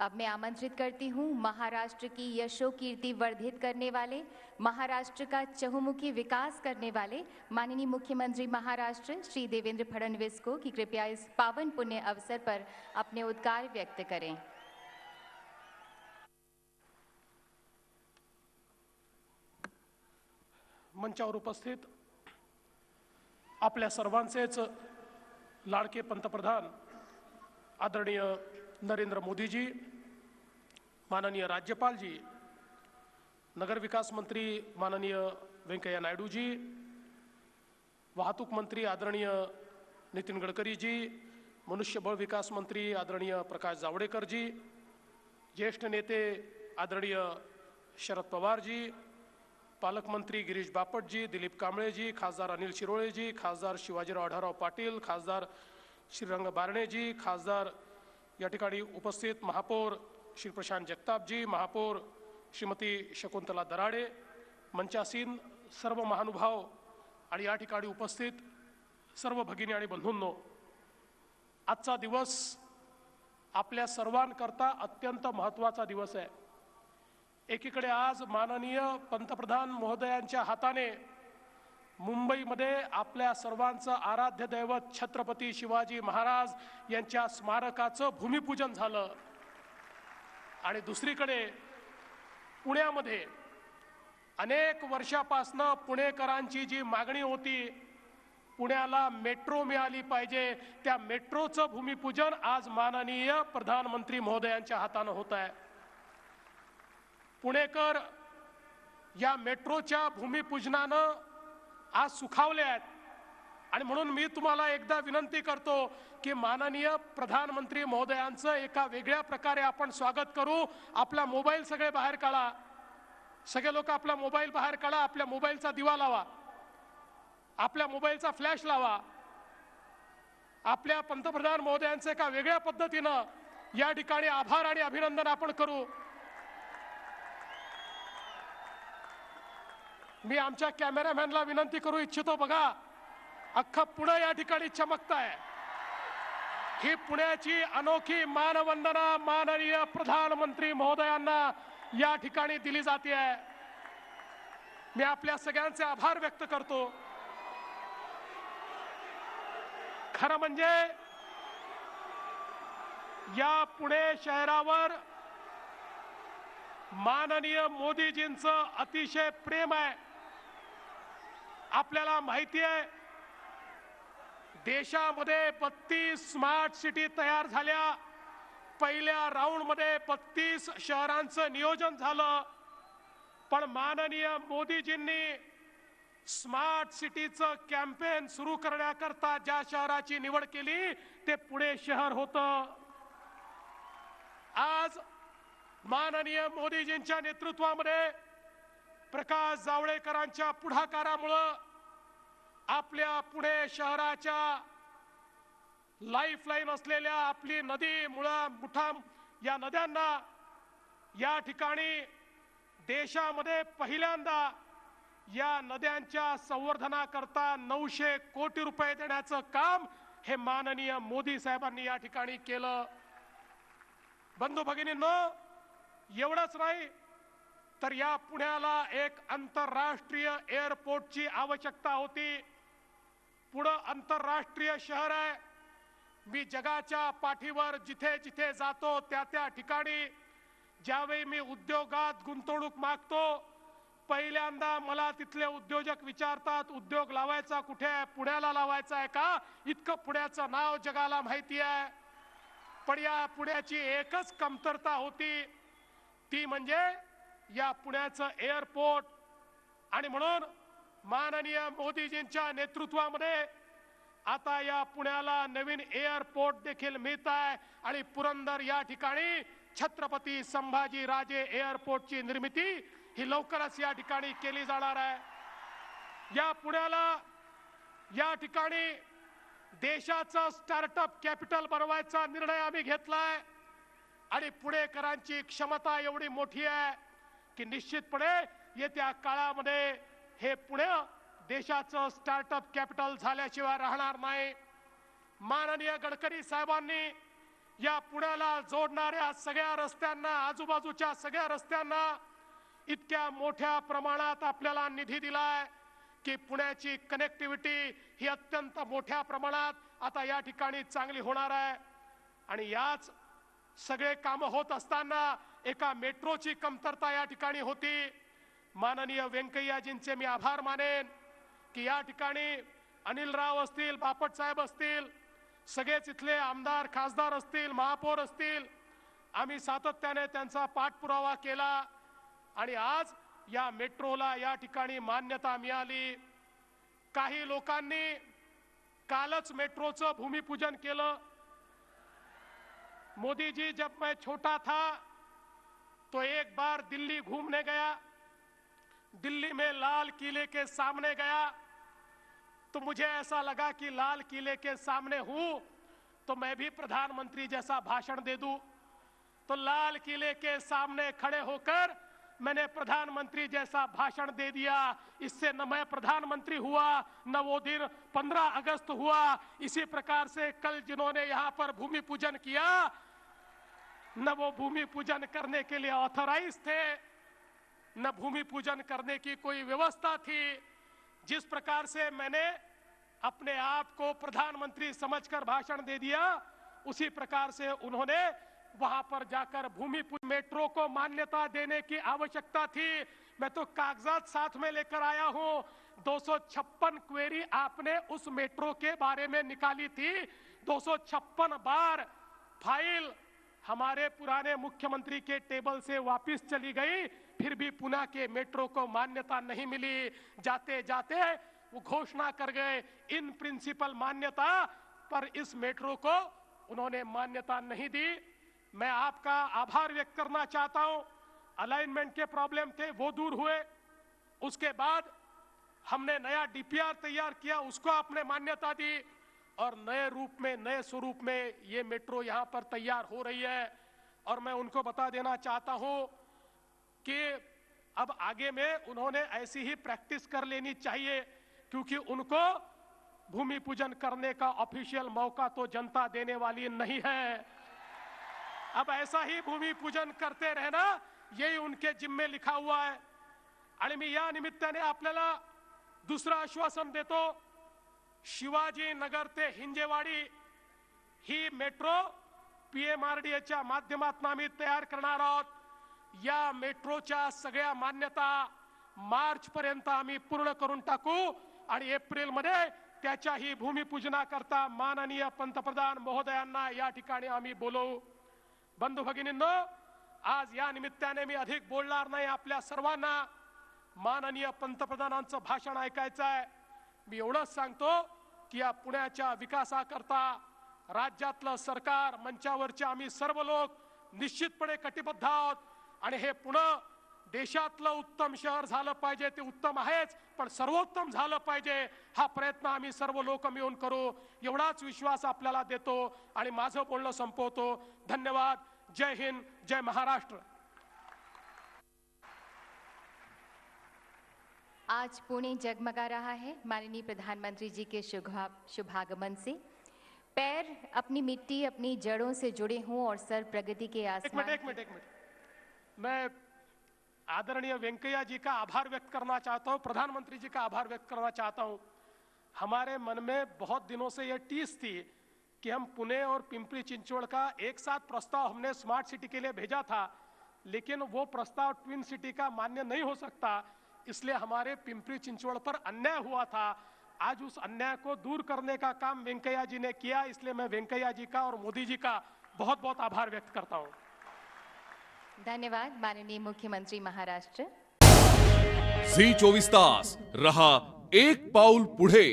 अब मैं आमंत्रित करती हूँ महाराष्ट्र की यशो कीर्ति वर्धित करने वाले, महाराष्ट्र का चहुमुखी विकास करने वाले माननीय मुख्यमंत्री महाराष्ट्र श्री देवेंद्र फडणवीस को कि कृपया इस पावन पुण्य अवसर पर अपने उद्गार व्यक्त करें। मंचावर उपस्थित आपल्या सर्वांचेच लाडके पंतप्रधान आदरणीय नरेंद्र मोदीजी, माननीय राज्यपालजी, नगर विकास मंत्री माननीय वेंकैया नायडूजी, वाहतूक मंत्री आदरणीय नितीन गडकरीजी, मनुष्यबळ विकास मंत्री आदरणीय प्रकाश जावडेकरजी, ज्येष्ठ नेते आदरणीय शरद पवारजी, पालकमंत्री गिरीश बापटजी, दिलीप कांबळेजी, खासदार अनिल शिरोळेजी, खासदार शिवाजीराव आढळराव पाटील, खासदार श्रीरंग बारणेजी, खासदार या ठिकाणी उपस्थित महापौर श्री प्रशांत जगतापजी, महापौर श्रीमती शकुंतला दराडे, मंचासीन सर्व महानुभाव आणि या ठिकाणी उपस्थित सर्व भगिनी आणि बंधूंनो, आजचा दिवस आपल्या सर्वांकरता अत्यंत महत्त्वाचा दिवस आहे। एकीकडे आज माननीय पंतप्रधान महोदयांच्या हाताने मुंबईमध्ये आपल्या सर्वांचं आराध्य दैवत छत्रपती शिवाजी महाराज यांच्या स्मारकाचं भूमिपूजन झालं आणि दुसरीकडे पुण्यामध्ये अनेक वर्षापासून पुणेकरांची जी मागणी होती, पुण्याला मेट्रो मिळाली पाहिजे, त्या मेट्रोचं भूमिपूजन आज माननीय प्रधानमंत्री महोदयांच्या हाताने होत आहे। पुणेकर या मेट्रोच्या भूमिपूजनानं आज सुखावले आहेत आणि म्हणून मी तुम्हाला एकदा विनंती करतो की माननीय प्रधानमंत्री महोदयांचं एका वेगळ्या प्रकारे आपण स्वागत करू। आपला मोबाईल सगळे बाहेर काढा, सगळे लोक आपला मोबाईल बाहेर काढा, आपल्या मोबाईलचा दिवा लावा, आपल्या मोबाईलचा फ्लॅश लावा, आपल्या पंतप्रधान महोदयांचं एका वेगळ्या पद्धतीनं या ठिकाणी आभार आणि अभिनंदन आपण करू। मी आमच्या कॅमेरामॅनला विनंती करू इच्छितो, बघा अख्खा पुणे या ठिकाणी चमकताय। ही पुण्याची अनोखी मानवंदना माननीय प्रधानमंत्री महोदयांना या ठिकाणी दिली जाते आहे। मी आपल्या सगळ्यांचे आभार व्यक्त करतो। खरं म्हणजे या पुणे शहरावर माननीय मोदीजींचं अतिशय प्रेम आहे। आपल्याला माहिती आहे, देशामध्ये 32 स्मार्ट सिटी तयार झाल्या, पहिल्या राऊंड मध्ये 32 शहरांचं नियोजन झालं, पण माननीय मोदीजींनी स्मार्ट सिटीचं कॅम्पेन सुरू करण्याकरता ज्या शहराची निवड केली ते पुणे शहर होतं। आज माननीय मोदीजींच्या नेतृत्वामध्ये प्रकाश जावडेकरांच्या पुढाकारामुळे आपल्या पुणे शहराच्या लाईफलाईन असलेल्या आपली नदी मुळा मुठा या नद्यांना या ठिकाणी देशामध्ये पहिल्यांदा या नद्यांच्या संवर्धनाकरता 900 कोटी रुपये देण्याचं काम हे माननीय मोदी साहेबांनी या ठिकाणी केलं। बंधू भगिनींनो, एवढंच नाही तर या पुण्याला एक आंतरराष्ट्रीय एअरपोर्टची आवश्यकता होती। पुणे आंतरराष्ट्रीय शहर आहे। मी जगाच्या पाठीवर जिथे जिथे जातो त्या त्या ठिकाणी ज्यावेळी मी उद्योगात गुंतवणूक मागतो, पहिल्यांदा मला तिथले उद्योजक विचारतात, उद्योग लावायचा कुठे आहे? पुण्याला लावायचा आहे का? इतकं पुण्याचं नाव जगाला माहिती आहे। पण या पुण्याची एकच कमतरता होती, ती म्हणजे या पुण्याचं एअरपोर्ट। आणि म्हणून माननीय मोदीजींच्या नेतृत्वामध्ये आता या पुण्याला नवीन एअरपोर्ट देखील मिळत आहे आणि पुरंदर या ठिकाणी छत्रपती संभाजी राजे एअरपोर्टची निर्मिती ही लवकरच या ठिकाणी केली जाणार आहे। या पुण्याला या ठिकाणी देशाचं स्टार्टअप कॅपिटल बनवायचा निर्णय आम्ही घेतलाय आणि पुणेकरांची क्षमता एवढी मोठी आहे की निश्चितपणे येत्या काळामध्ये हे पुणे देशाचं स्टार्टअप कॅपिटल झाल्याशिवाय राहणार नाही। माननीय गडकरी साहेबांनी या पुण्याला जोडणाऱ्या सगळ्या रस्त्यांना, आजूबाजूच्या सगळ्या रस्त्यांना इतक्या मोठ्या प्रमाणात आपल्याला निधी दिलाय की पुण्याची कनेक्टिव्हिटी ही अत्यंत मोठ्या प्रमाणात आता या ठिकाणी चांगली होणार आहे। आणि याच सगळे काम होत असताना एका मेट्रोची कमतरता या ठिकाणी होती। माननीय व्यंकय्याजींचे मी आभार मानेन की या ठिकाणी अनिल राव असतील, बापट साहेब असतील, सगळेच इथले आमदार, खासदार असतील, महापौर असतील, आम्ही सातत्याने त्यांचा पाठपुरावा केला आणि आज या मेट्रोला या ठिकाणी मान्यता मिळाली। काही लोकांनी कालच मेट्रोचं भूमिपूजन केलं। मोदी जी, जब मैं छोटा था तो एक बार दिल्ली घूमने गया, दिल्ली में लाल किले के सामने गया तो मुझे ऐसा लगा कि लाल किले के सामने हूं तो मैं भी प्रधानमंत्री जैसा भाषण दे दूं। तो लाल किले के सामने खड़े होकर मैंने प्रधानमंत्री जैसा भाषण दे दिया। इससे न मैं प्रधानमंत्री हुआ, न वो दिन 15 अगस्त हुआ। इसी प्रकार से कल जिन्होंने यहाँ पर भूमि पूजन किया, न वो भूमि पूजन करने के लिए ऑथराइज थे, न भूमि पूजन करने की कोई व्यवस्था थी। जिस प्रकार से मैंने अपने आप को प्रधानमंत्री समझकर भाषण दे दिया, उसी प्रकार से उन्होंने वहां पर जाकर भूमि मेट्रो को मान्यता देने की आवश्यकता थी। मैं तो कागजात साथ में लेकर आया हूं। 256 क्वेरी आपने उस मेट्रो के बारे में निकाली थी। 256 बार फाइल हमारे पुराने मुख्यमंत्री के टेबल से वापस चली गई, फिर भी पुणे के मेट्रो को मान्यता नहीं मिली। जाते जाते वो घोषणा कर गए इन प्रिंसिपल मान्यता, पर इस मेट्रो को उन्होंने मान्यता नहीं दी। मैं आपका आभार व्यक्त करना चाहता हूं। अलाइनमेंट के प्रॉब्लम थे, वो दूर हुए। उसके बाद हमने नया डीपीआर तैयार किया, उसको आपने मान्यता दी और नए रूप में, नए स्वरूप में ये मेट्रो यहां पर तैयार हो रही है। और मैं उनको बता देना चाहता हूं कि अब आगे में उन्होंने ऐसी ही प्रैक्टिस कर लेनी चाहिए, क्योंकि उनको भूमि पूजन करने का ऑफिशियल मौका तो जनता देने वाली नहीं है। अब ऐसा ही भूमि पूजन करते रहना, यही उनके जिम्मे लिखा हुआ है। आणि मी या निमित्ताने आपल्याला दुसरं आश्वासन देतो, शिवाजी नगर ते हिंजेवाडी ही मेट्रो पीएमआरडीएच्या माध्यमातून आम्ही तयार करणार आहोत। या मेट्रोच्या सगळ्या मान्यता मार्च पर्यंत आम्ही पूर्ण करून टाकू आणि एप्रिल मध्ये त्याच्याही भूमिपूजनाकरता माननीय पंतप्रधान महोदयांना या ठिकाणी आम्ही बोलवू। बंधू भगिनींनो, आज या निमित्ताने मी अधिक बोलणार नाही। आपल्या सर्वांना माननीय पंतप्रधानांचं भाषण ऐकायचं आहे। मी एवढंच सांगतो की या पुण्याच्या विकासाकरता राज्यातलं सरकार, मंचावरचे आम्ही सर्व लोक निश्चितपणे कटिबद्ध आहोत आणि हे पुणे देशातलं उत्तम शहर झालं पाहिजे। ते उत्तम आहेच, पण सर्वोत्तम झालं पाहिजे हा प्रयत्न आम्ही सर्व लोक मिळून करू, एवढाच विश्वास आपल्याला देतो आणि माझं बोलणं संपवतो। धन्यवाद। जय हिंद, जय महाराष्ट्र। आज पुणे जगमगा रहा है माननीय प्रधानमंत्री जी के शुभागमन से। पैर अपनी मिट्टी, अपनी जड़ों से जुड़े हों और सर प्रगति के आसमान। एक मिनट। मैं आदरणीय वेंकैया जी का आभार व्यक्त करना चाहता हूं, प्रधानमंत्री जी का आभार व्यक्त करना चाहता हूं। हमारे मन में बहुत दिनों से यह टीस थी कि हम पुणे और पिंपरी चिंचवड़ का एक साथ प्रस्ताव हमने स्मार्ट सिटी के लिए भेजा था, लेकिन वो प्रस्ताव ट्विन सिटी का मान्य नहीं हो सकता, इसलिए हमारे पिंपरी चिंचवड़ पर अन्याय हुआ था। आज उस अन्याय को दूर करने का काम वेंकैया जी ने किया, इसलिए मैं वेंकैया जी का और मोदी जी का बहुत बहुत आभार व्यक्त करता हूं। धन्यवाद माननीय मुख्यमंत्री महाराष्ट्र। झी 24 तास रहा एक पाऊल पुढे।